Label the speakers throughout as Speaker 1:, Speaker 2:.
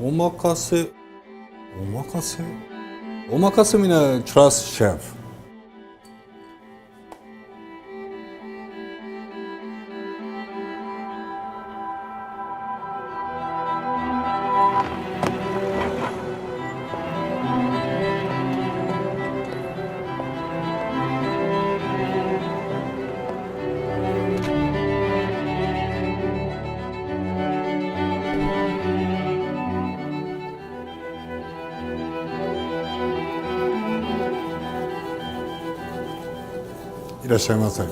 Speaker 1: Omakase. Omakase? Omakase means trust chef. Iらっしゃいませ。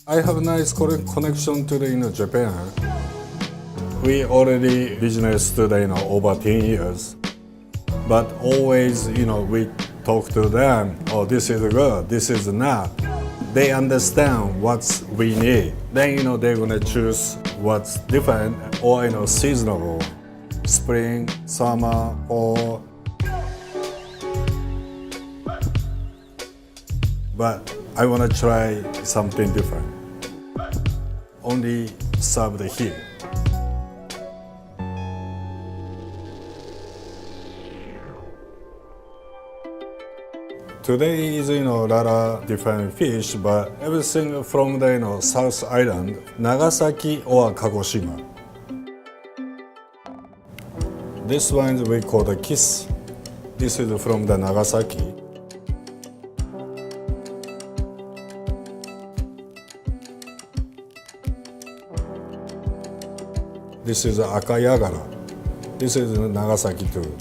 Speaker 1: I have a nice connection to Japan. We already business today over 10 years, but always we talk to them. Oh, this is good. This is not. They understand what we need. Then they're gonna choose what's different or seasonable, spring, summer, or. But I wanna try something different. Only served here. Today is a lot of different fish, but everything from the South Island, Nagasaki or Kagoshima. This one we call the kiss. This is from the Nagasaki. This is Akayagara. This is Nagasaki too.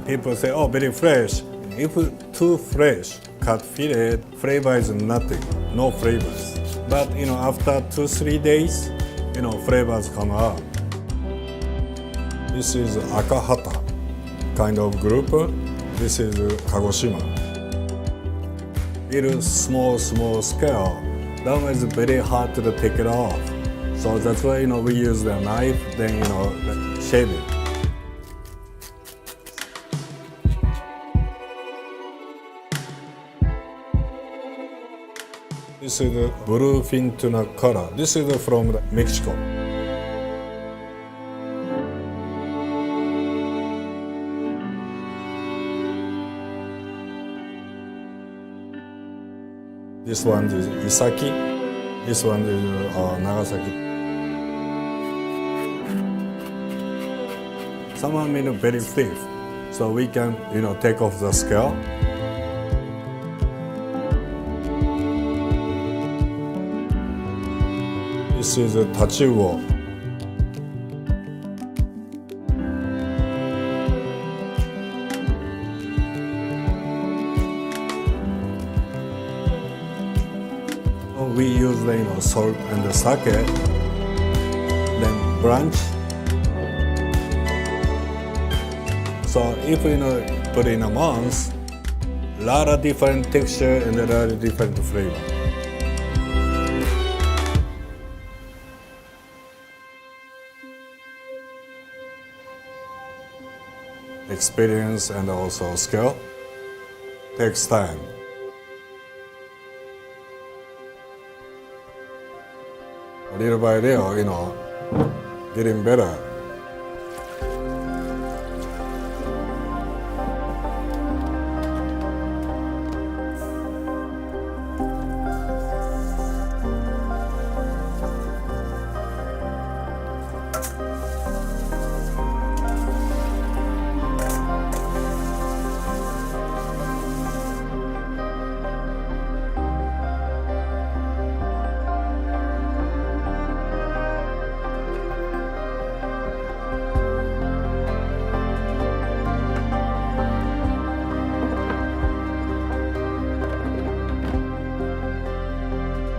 Speaker 1: People say, oh, very fresh. If too fresh, cut fillet, flavor is nothing, no flavors. But after 2-3 days, flavors come out. This is Akahata kind of group. This is Kagoshima. It is small scale. That one is very hard to take it off. So that's why we use the knife, then shave it. This is the bluefin tuna color. This is from Mexico. This one is Isaki. This one is Nagasaki. Some are very stiff, so we can take off the scale. This is a tachiuo. We use salt and the sake, then branch. So if put in a month, lot of different texture and a lot of different flavor. Experience and also skill takes time. Little by little, getting better.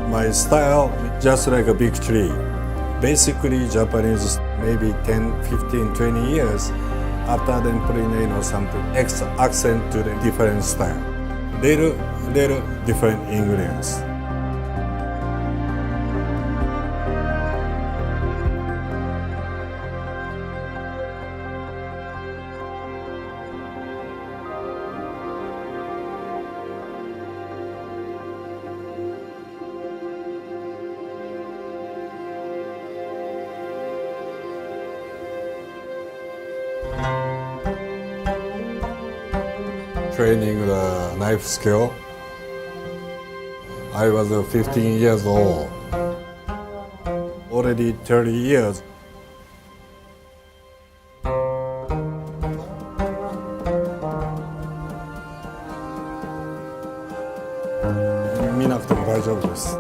Speaker 1: My style, just like a big tree. Basically, Japanese, maybe 10, 15, 20 years after them putting something extra accent to the different style. Little different ingredients. training the knife skill. I was 15 years old. Already 30 years.見なくても大丈夫です。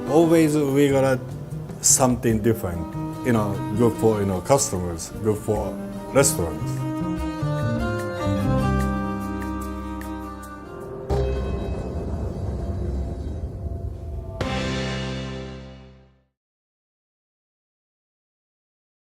Speaker 1: Always we got something different, good for customers, good for restaurants.